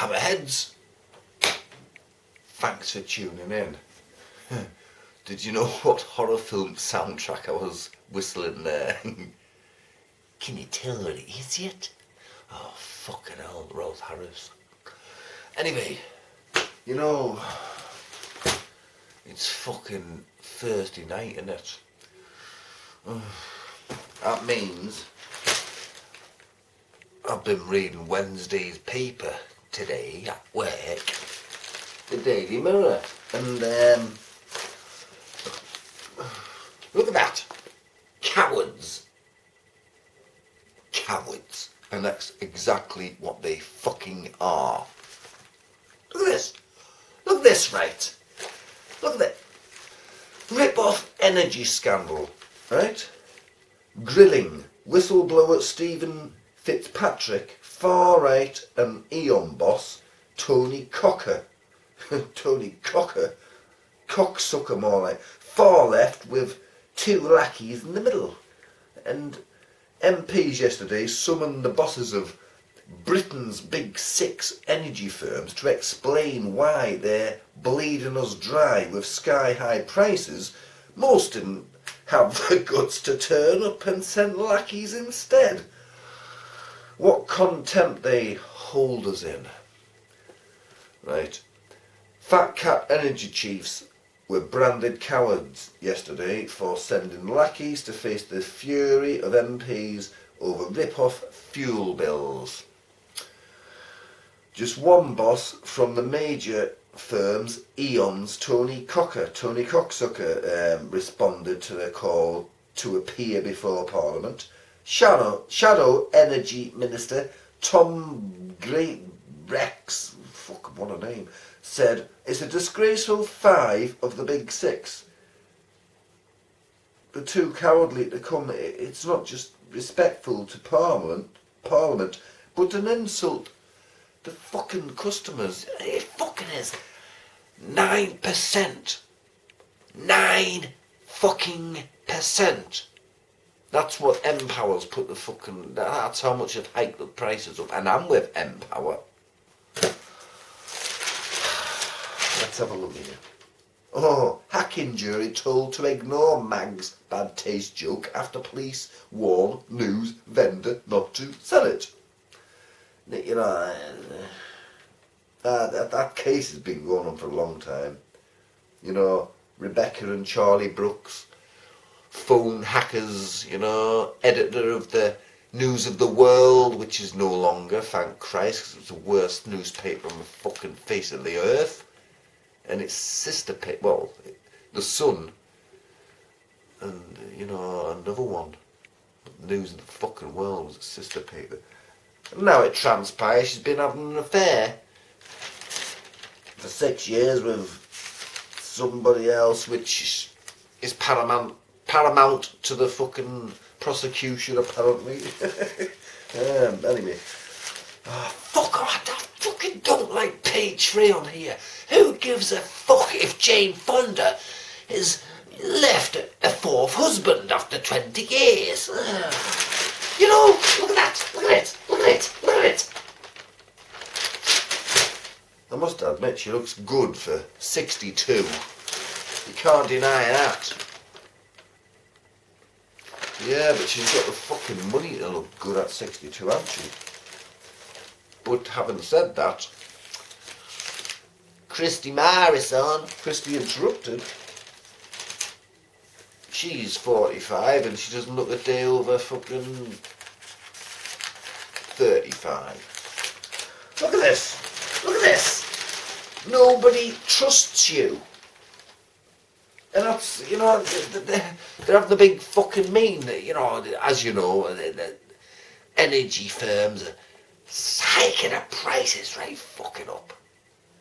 Hammerheads, thanks for tuning in. Did you know what horror film soundtrack I was whistling there? Can you tell what it is yet? Oh, fucking hell, Rose Harris. Anyway, you know, it's fucking Thursday night, isn't it? That means I've been reading Wednesday's paper today at work, the Daily Mirror, and look at that, cowards, and that's exactly what they fucking are. Look at this, right? Look at that, rip-off energy scandal, right? Grilling, whistleblower Stephen Fitzpatrick, far-right and Eon boss Tony Cocker. Tony Cocker? Cocksucker more like. Far left with two lackeys in the middle. And MPs yesterday summoned the bosses of Britain's big six energy firms to explain why they're bleeding us dry with sky-high prices. Most didn't have the guts to turn up and send lackeys instead. What contempt they hold us in. Right. Fat Cat energy chiefs were branded cowards yesterday for sending lackeys to face the fury of MPs over rip-off fuel bills. Just one boss from the major firms, Eon's Tony Cocksucker, responded to the call to appear before Parliament. Shadow Energy Minister Tom Greatrex, fuck, what a name, said it's a disgraceful 5 of the big 6. The too cowardly to come. It's not just respectful to Parliament, but an insult to fucking customers. It fucking is. 9%. 9 fucking percent. That's what Empower's put the fucking... That's how much they've hiked the prices up. And I'm with Empower. Let's have a look here. Oh, hacking jury told to ignore Mag's bad taste joke after police warn news vendor not to sell it. You know, that case has been going on for a long time. You know, Rebecca and Charlie Brooks, phone hackers, you know, editor of the News of the World, which is no longer, thank Christ, because it's the worst newspaper on the fucking face of the earth. And its sister paper, well, The Sun, and, you know, another one. News of the fucking World was its sister paper. And now it transpires she's been having an affair for 6 years with somebody else, which is paramount to the fucking prosecution, apparently. Anyway. Oh, fuck off, I fucking don't like page 3 on here. Who gives a fuck if Jane Fonda has left a 4th husband after 20 years? You know, look at that, look at it, look at it, look at it. I must admit she looks good for 62. You can't deny that. Yeah, but she's got the fucking money to look good at 62, hasn't she? But having said that, Christy interrupted. She's 45 and she doesn't look a day over fucking 35. Look at this. Look at this. Nobody trusts you. And that's, you know, they have the big fucking mean, you know, as you know, the energy firms are hiking up prices right fucking up.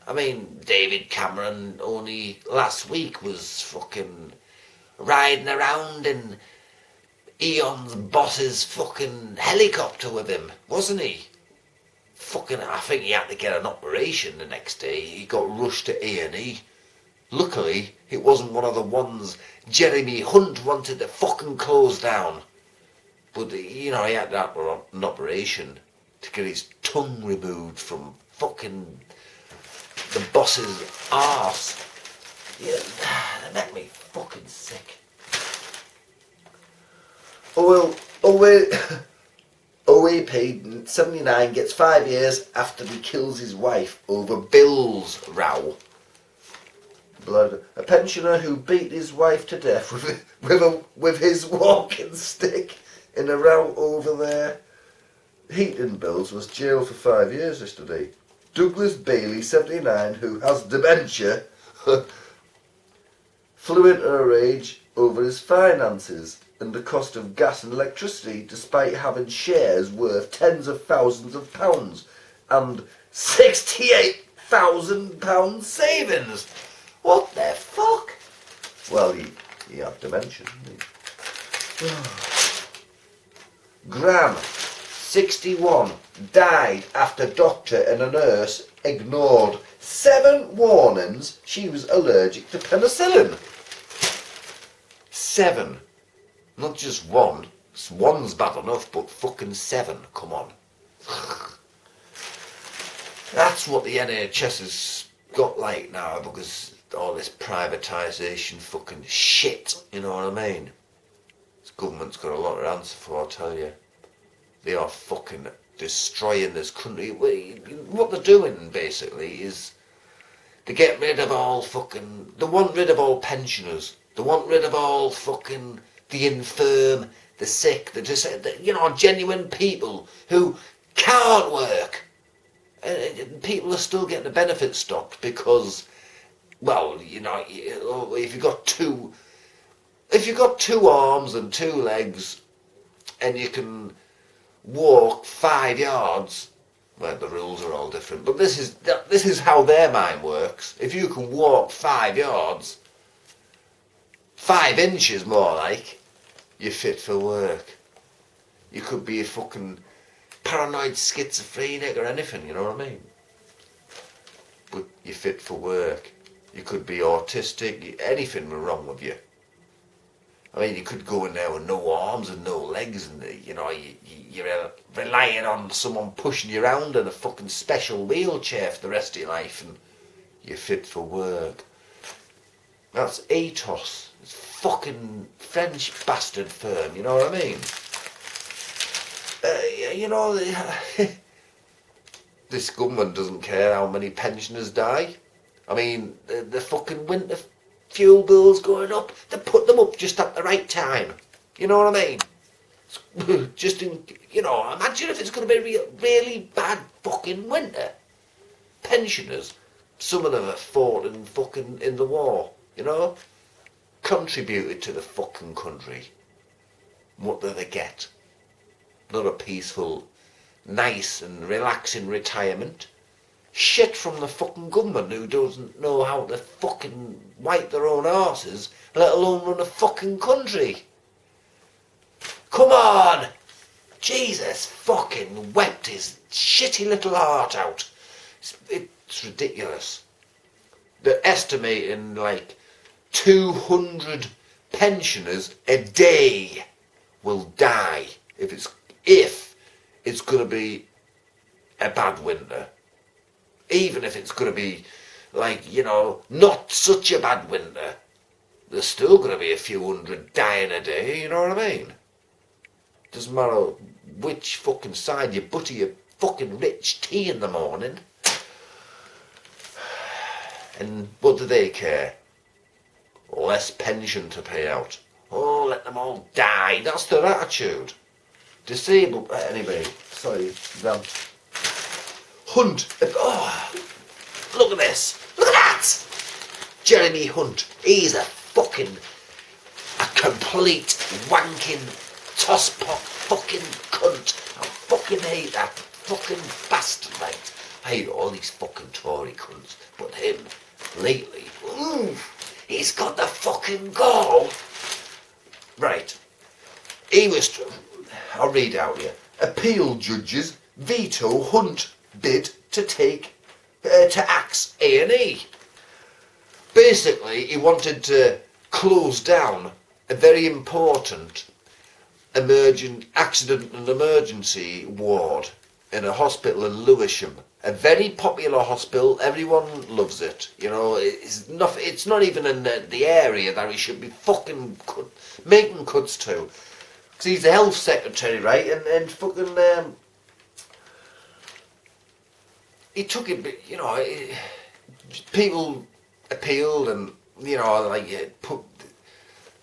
I mean, David Cameron only last week was fucking riding around in Eon's boss's fucking helicopter with him, wasn't he? Fucking, I think he had to get an operation the next day. He got rushed to A&E. Luckily, it wasn't one of the ones Jeremy Hunt wanted to fucking close down. But, you know, he had to have an operation to get his tongue removed from fucking the boss's arse. Yeah, they make me fucking sick. OAP 79 gets 5 years after he kills his wife over bills row. A pensioner who beat his wife to death with his walking stick in a row over their heating bills was jailed for 5 years yesterday. Douglas Bailey, 79, who has dementia, flew into a rage over his finances and the cost of gas and electricity, despite having shares worth tens of thousands of pounds and £68,000 savings. What the fuck? Well, he had dementia, didn't he? Gran, 61, died after doctor and a nurse ignored 7 warnings she was allergic to penicillin. 7. Not just 1. 1's bad enough, but fucking 7. Come on. That's what the NHS has got like now, because all this privatisation fucking shit, you know what I mean? This government's got a lot to answer for, I tell you. They are fucking destroying this country. What they're doing, basically, is they get rid of all fucking... They want rid of all pensioners. They want rid of all fucking the infirm, the sick, the just, you know, genuine people who can't work. And people are still getting the benefit stopped because, well, you know, if you've got two arms and 2 legs, and you can walk 5 yards, well, the rules are all different, but this is how their mind works. If you can walk 5 yards, 5 inches more like, you're fit for work. You could be a fucking paranoid schizophrenic or anything, you know what I mean? But you're fit for work. You could be autistic, anything wrong with you. I mean, you could go in there with no arms and no legs, and you know, you're relying on someone pushing you around in a fucking special wheelchair for the rest of your life, and you're fit for work. That's ethos. It's fucking French bastard firm, you know what I mean? You know, this government doesn't care how many pensioners die. I mean, the fucking winter fuel bills going up, they put them up just at the right time. You know what I mean? Just in, you know, imagine if it's going to be a really bad fucking winter. Pensioners, some of them have fought in the war, you know? Contributed to the fucking country. What do they get? Not a peaceful, nice and relaxing retirement. Shit from the fucking government who doesn't know how to fucking wipe their own arses, let alone run a fucking country. Come on! Jesus fucking wept his shitty little heart out. It's ridiculous. They're estimating like 200 pensioners a day will die if it's going to be a bad winter. Even if it's going to be, like, you know, not such a bad winter, there's still going to be a few hundred dying a day, you know what I mean? Doesn't matter which fucking side you butter your fucking rich tea in the morning. And what do they care? Less pension to pay out. Oh, let them all die. That's their attitude. Disabled. Anyway, sorry, Rant. Hunt. Oh, look at this. Look at that. Jeremy Hunt. He's a complete wanking tosspot fucking cunt. I fucking hate that fucking bastard, mate. I hate all these fucking Tory cunts. But him, lately, he's got the fucking gall. Right. I'll read out here. Appeal judges veto Hunt bid to axe A&E. Basically, he wanted to close down a very important accident and emergency ward in a hospital in Lewisham, A very popular hospital. Everyone loves it. You know, it's not even in the area that he should be fucking making cuts to. Because he's the health secretary, right? And fucking he took it. You know, people appealed and you know like put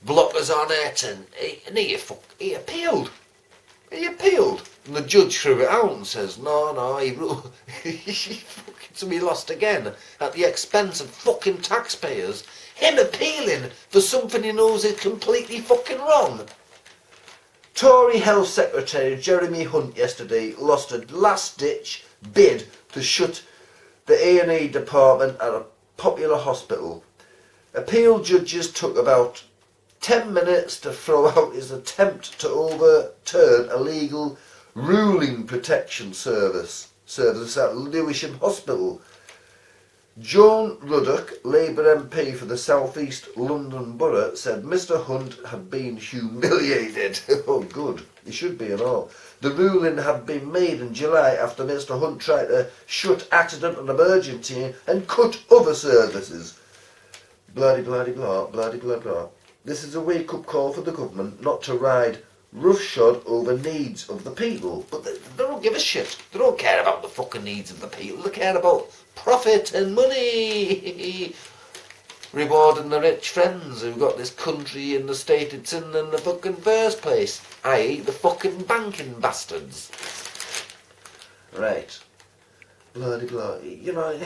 blockers on it, and he appealed. He appealed, and the judge threw it out and says, no, he ruled. So he lost again at the expense of fucking taxpayers. Him appealing for something he knows is completely fucking wrong. Tory Health Secretary Jeremy Hunt yesterday lost a last-ditch bid to shut the A&E department at a popular hospital. Appeal judges took about 10 minutes to throw out his attempt to overturn a legal ruling protection service at Lewisham Hospital. Joan Ruddock, Labour MP for the South East London Borough, said Mr Hunt had been humiliated. Oh good, he should be and all. The ruling had been made in July after Mr Hunt tried to shut accident and emergency and cut other services. Bloody bloody blah, bloody blah blah. This is a wake-up call for the government not to ride roughshod over needs of the people. But they don't give a shit. They don't care about the fucking needs of the people. They care about profit and money. Rewarding the rich friends who've got this country in the state it's in the fucking first place. I.e. the fucking banking bastards. Right. Bloody blah. You know...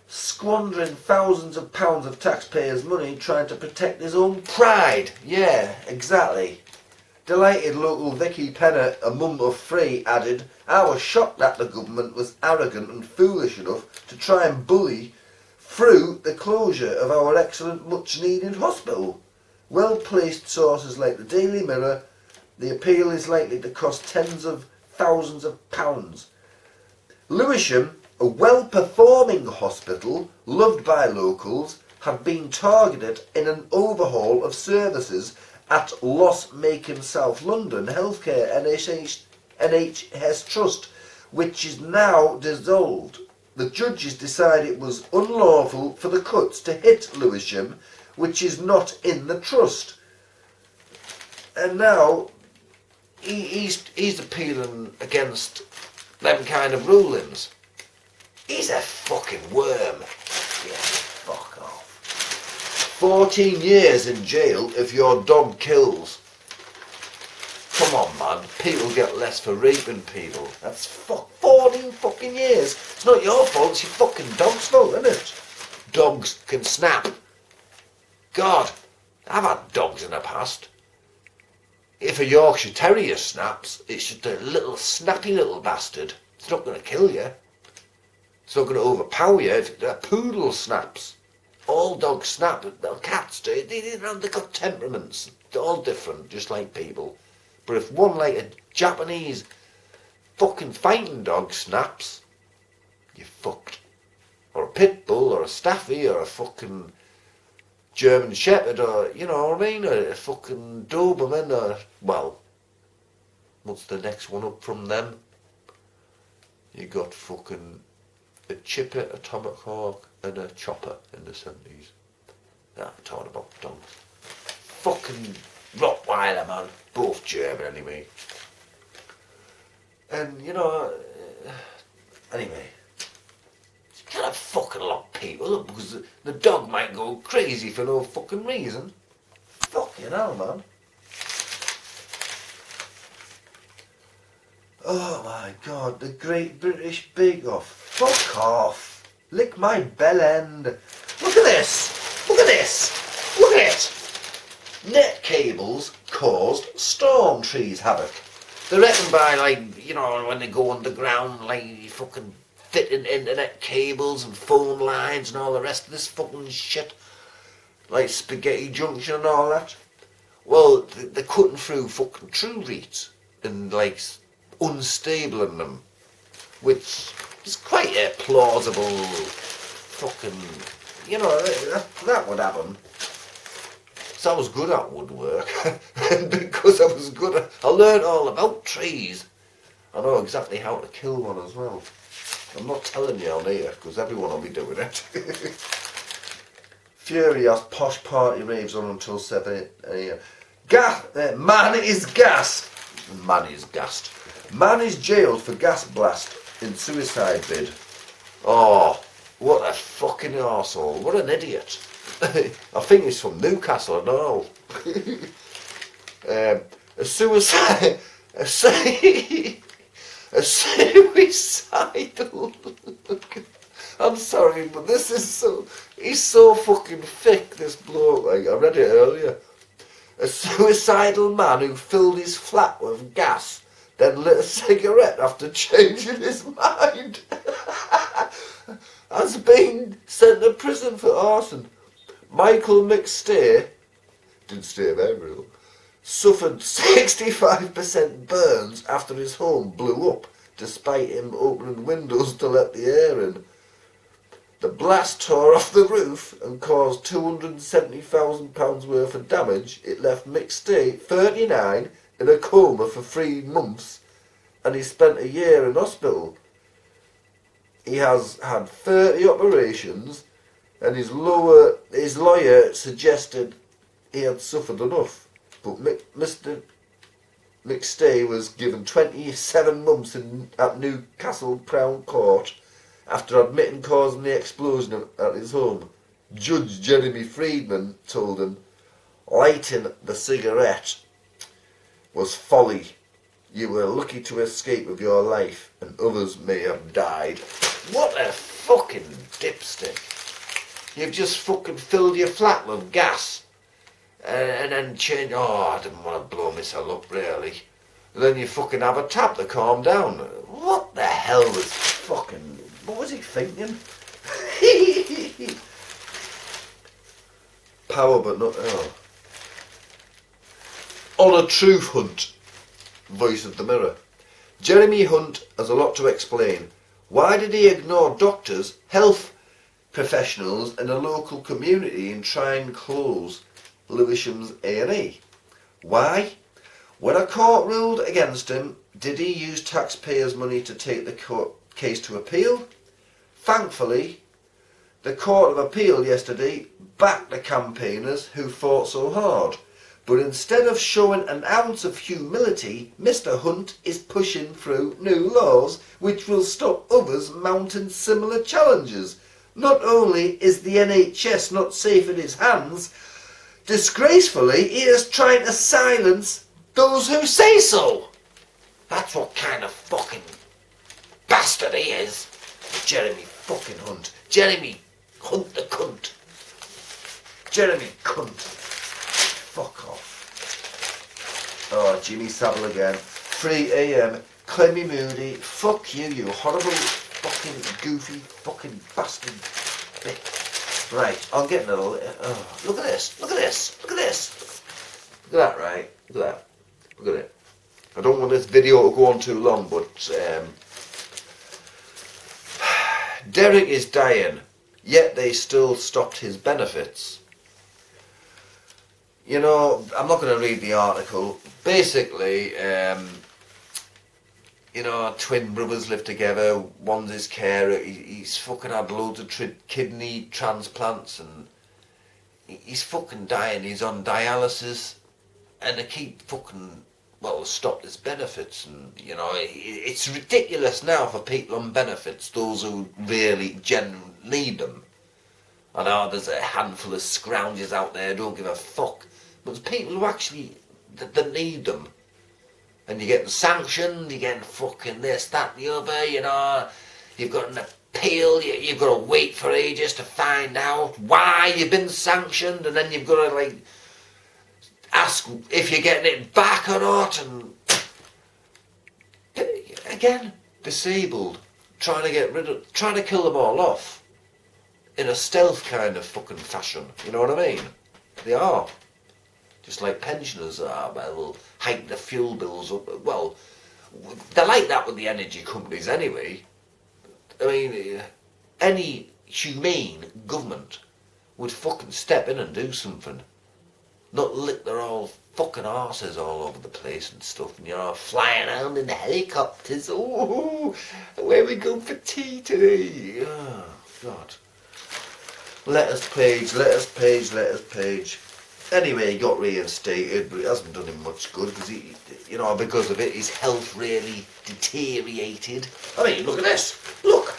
squandering thousands of pounds of taxpayers' money trying to protect his own pride. Yeah, exactly. Delighted local Vicky Penner, a mum of three, added, I was shocked that the government was arrogant and foolish enough to try and bully through the closure of our excellent much-needed hospital. Well-placed sources like the Daily Mirror, the appeal is likely to cost tens of thousands of pounds. Lewisham, a well-performing hospital, loved by locals, had been targeted in an overhaul of services at loss-making South London Healthcare NHS Trust, which is now dissolved. The judges decided it was unlawful for the cuts to hit Lewisham, which is not in the trust. And now he's appealing against them kind of rulings. He's a fucking worm. Yeah, fuck off. 14 years in jail if your dog kills. Come on, man. People get less for raping people. That's 14 fucking years. It's not your fault, it's your fucking dog's fault, isn't it? Dogs can snap. God, I've had dogs in the past. If a Yorkshire Terrier snaps, it's just a little snappy little bastard. It's not going to kill you. It's not going to overpower you. If a poodle snaps, all dogs snap. Cats do. They've got temperaments. They're all different, just like people. But if one like a Japanese fucking fighting dog snaps, you're fucked. Or a pit bull, or a staffy, or a fucking German shepherd, or you know what I mean, or a fucking Doberman, or well, what's the next one up from them? You got fucking a chipper, a tomahawk, and a chopper in the 70s. I'm talking about dogs. Fucking Rottweiler, man. Both German, anyway. And, you know, anyway. You can't fucking lock people up because the dog might go crazy for no fucking reason. Fucking hell, man. Oh my God, the Great British Bake Off. Fuck off. Lick my bell end. Look at this. Look at this. Look at it. Net cables caused storm trees havoc. They reckon by, like, you know, when they go underground, like, you fucking fitting internet cables and phone lines and all the rest of this fucking shit. Like Spaghetti Junction and all that. Well, they're cutting through fucking true reeds and, like, unstable in them, which is quite a plausible fucking, you know, that would happen. So I was good at woodwork, and because I was good at, I learned all about trees. I know exactly how to kill one as well. I'm not telling you on here, because everyone will be doing it. Fury has posh party raves on until 7 a.m. Man is gassed. Man is gassed. Man is jailed for gas blast in suicide bid. Oh, what a fucking arsehole. What an idiot. I think he's from Newcastle, I don't know. A suicide... A suicidal... I'm sorry, but this is so... He's so fucking thick, this bloke. Like, I read it earlier. A suicidal man who filled his flat with gas, then lit a cigarette after changing his mind, has been sent to prison for arson. Michael McStay, didn't stay there very long, suffered 65% burns after his home blew up, despite him opening windows to let the air in. The blast tore off the roof and caused £270,000 worth of damage. It left McStay, 39, in a coma for 3 months, and he spent a year in hospital. He has had 30 operations, and his lawyer suggested he had suffered enough. But Mr. McStay was given 27 months at Newcastle Crown Court after admitting causing the explosion at his home. Judge Jeremy Friedman told him lighting the cigarette was folly. You were lucky to escape with your life, and others may have died. What a fucking dipstick. You've just fucking filled your flat with gas. And then change... Oh, I didn't want to blow myself up, really. And then you fucking have a tap to calm down. What the hell was fucking... What was he thinking? Power but not... Oh. On a truth hunt. Voice of the Mirror. Jeremy Hunt has a lot to explain. Why did he ignore doctors, health professionals in a local community and try and close Lewisham's A&E? Why? When a court ruled against him, did he use taxpayers' money to take the case to appeal? Thankfully, the Court of Appeal yesterday backed the campaigners who fought so hard. But instead of showing an ounce of humility, Mr. Hunt is pushing through new laws which will stop others mounting similar challenges. Not only is the NHS not safe in his hands, disgracefully he is trying to silence those who say so. That's what kind of fucking bastard he is. Jeremy fucking Hunt. Jeremy Hunt the cunt. Jeremy cunt. Fuck off. Oh, Jimmy Savile again. 3 a.m. Clemmy Moody. Fuck you, you horrible fucking goofy fucking bastard bitch. Right, I'm getting a little... Oh, look at this. Look at this. Look at this. Look at that, right? Look at that. Look at it. I don't want this video to go on too long, but... Derek is dying, yet they still stopped his benefits. You know, I'm not going to read the article. Basically, you know, twin brothers live together, one's his carer, he's fucking had loads of kidney transplants and he's fucking dying, he's on dialysis and they keep fucking, well, stopped his benefits and, you know, it's ridiculous now for people on benefits, those who really genuinely need them. I know there's a handful of scroungers out there who don't give a fuck. But the people who actually that need them, and you're getting sanctioned, you're getting fucking this, that, the other, you know, you've got an appeal, you've got to wait for ages to find out why you've been sanctioned, and then you've got to, like, ask if you're getting it back or not, and again, disabled, trying to kill them all off, in a stealth kind of fucking fashion, you know what I mean? They are. Just like pensioners are, well, they'll hike the fuel bills up. Well, they're like that with the energy companies anyway. I mean, any humane government would fucking step in and do something. not lick their all fucking arses all over the place and stuff, and you're all flying around in the helicopters. Oh, where we go for tea today? Oh, God. Letters page, letters page, letters page. Anyway, he got reinstated, but it hasn't done him much good because he, you know, because of it, his health really deteriorated. I mean, look at this. Look.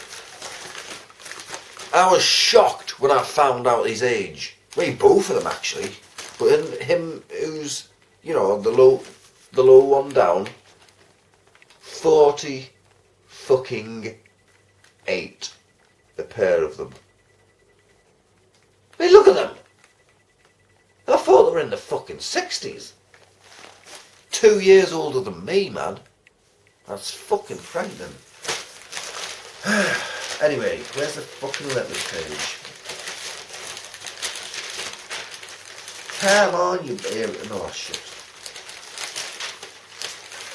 I was shocked when I found out his age. Well, both of them actually, but him who's, you know, the low one down, 40 fucking 8, a pair of them. I mean, look at them. I thought they were in the fucking 60s. 2 years older than me, man. That's fucking frightening. Anyway, where's the fucking letters page? Come on, you... No, shit.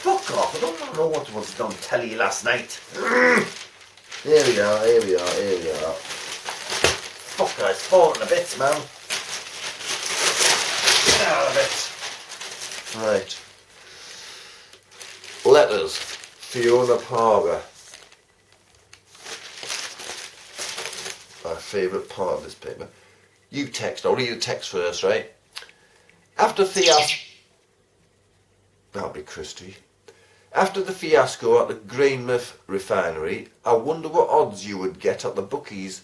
Fuck off, I don't know what was done telly last night. Here we are, here we are, here we are. Fuck, I've fallen a bit, man. Get out of it. Right. Letters. Fiona Parker. My favourite part of this paper. You text. I'll read the text first, right? After fiasco... That'll be Christy. After the fiasco at the Grainmouth refinery, I wonder what odds you would get at the bookies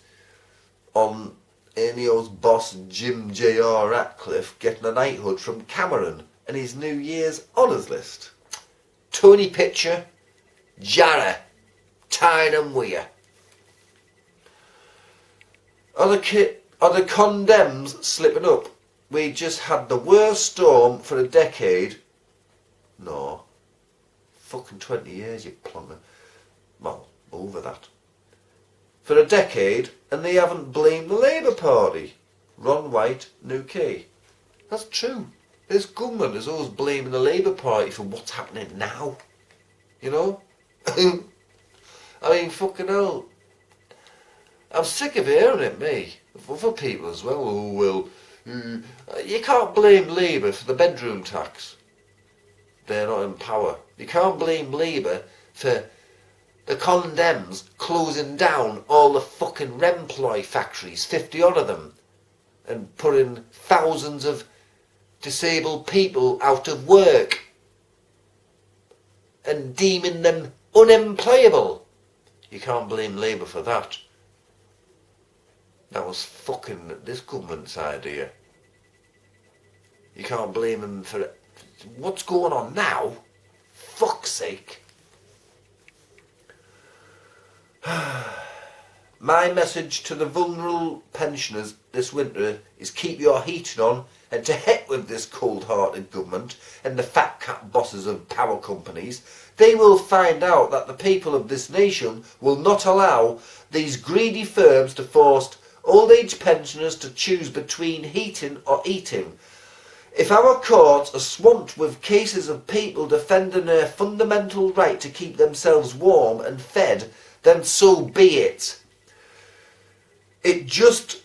on Enio's boss Jim J.R. Ratcliffe getting a knighthood from Cameron and his New Year's honours list. Tony Pitcher, Jarrah, Tyneham Weir. Are the condemns slipping up? We just had the worst storm for a decade. No. Fucking 20 years, you plumber. Well, over that. For a decade, and they haven't blamed the Labour Party. Ron White, New Key. That's true. This government is always blaming the Labour Party for what's happening now. You know? I mean, fucking hell. I'm sick of hearing it, me. Other people as well. Oh, well, you can't blame Labour for the bedroom tax. They're not in power. You can't blame Labour for the condemns closing down all the fucking Remploy factories, 50 odd of them, and putting thousands of disabled people out of work and deeming them unemployable. You can't blame Labour for that. That was fucking this government's idea. You can't blame them for it. What's going on now? Fuck's sake. My message to the vulnerable pensioners this winter is keep your heating on and to heck with this cold-hearted government and the fat cat bosses of power companies. They will find out that the people of this nation will not allow these greedy firms to force old-age pensioners to choose between heating or eating. If our courts are swamped with cases of people defending their fundamental right to keep themselves warm and fed, then so be it. If just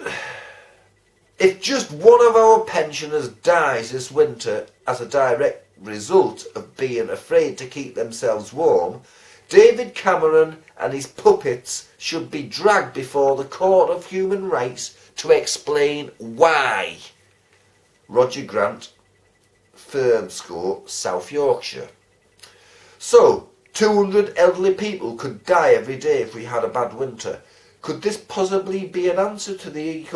one of our pensioners dies this winter as a direct result of being afraid to keep themselves warm, David Cameron and his puppets should be dragged before the Court of Human Rights to explain why. Roger Grant, Fernscourt, South Yorkshire. So, 200 elderly people could die every day if we had a bad winter. Could this possibly be an answer to the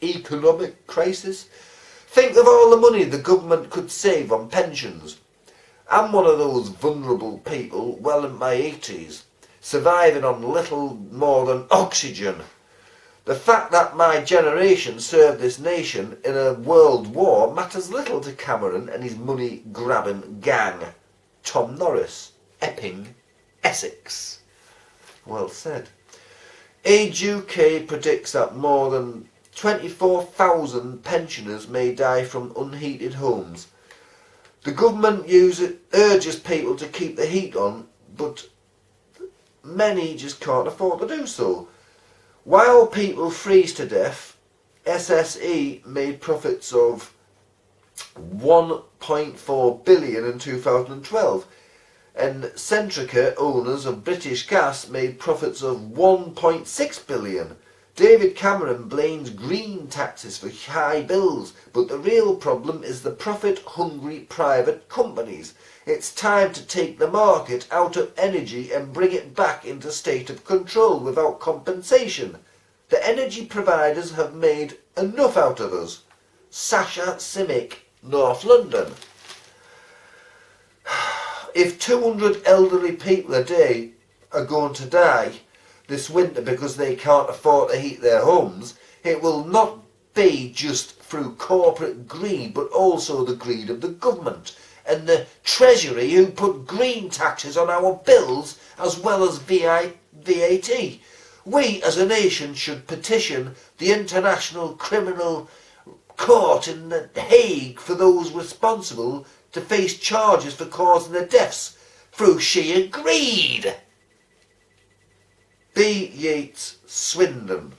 economic crisis? Think of all the money the government could save on pensions. I'm one of those vulnerable people, well in my 80s, surviving on little more than oxygen. The fact that my generation served this nation in a world war matters little to Cameron and his money-grabbing gang. Tom Norris, Epping, Essex. Well said. Age UK predicts that more than 24,000 pensioners may die from unheated homes. The government urges people to keep the heat on, but many just can't afford to do so. While people freeze to death, SSE made profits of 1.4 billion in 2012. And Centrica, owners of British Gas, made profits of 1.6 billion. David Cameron blames green taxes for high bills, but the real problem is the profit-hungry private companies. It's time to take the market out of energy and bring it back into state of control without compensation. The energy providers have made enough out of us. Sasha Simic, North London. If 200 elderly people a day are going to die this winter because they can't afford to heat their homes, it will not be just through corporate greed, but also the greed of the government and the Treasury, who put green taxes on our bills as well as VAT. We as a nation should petition the International Criminal Court in The Hague for those responsible to face charges for causing the deaths through sheer greed. B. Yeats, Swindon.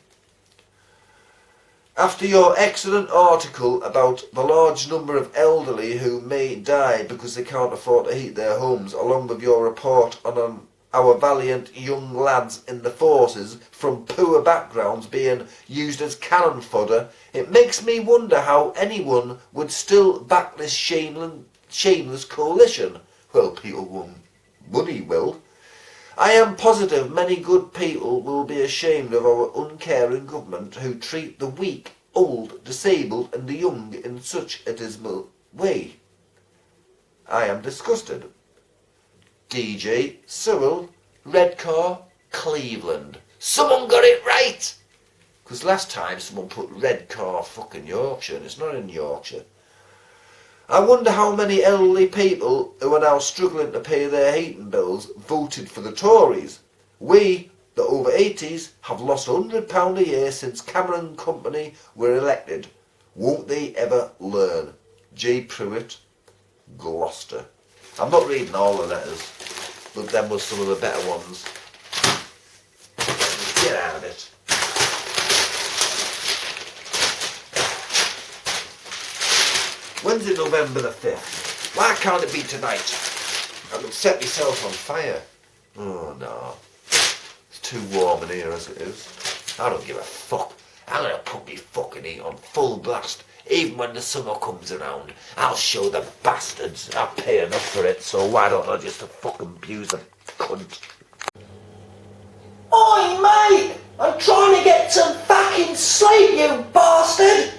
After your excellent article about the large number of elderly who may die because they can't afford to heat their homes, along with your report on our valiant young lads in the forces from poor backgrounds being used as cannon fodder, it makes me wonder how anyone would still back this shameless coalition. Well, people with money will. I am positive many good people will be ashamed of our uncaring government who treat the weak, old, disabled and the young in such a dismal way. I am disgusted. DJ Cyril, Redcar, Cleveland. Someone got it right! Because last time someone put Redcar fucking Yorkshire and it's not in Yorkshire. I wonder how many elderly people who are now struggling to pay their heating bills voted for the Tories. We, the over 80s, have lost £100 a year since Cameron Company were elected. Won't they ever learn? J. Pruitt, Gloucester. I'm not reading all the letters, but them were some of the better ones. Get out of it. When's it November the 5th? Why can't it be tonight? I could set myself on fire. Oh no. It's too warm in here as it is. I don't give a fuck. I'm gonna put me fucking heat on full blast. Even when the summer comes around, I'll show the bastards I pay enough for it, so why don't I just fucking abuse the cunt? Oi mate! I'm trying to get some fucking sleep, you bastard!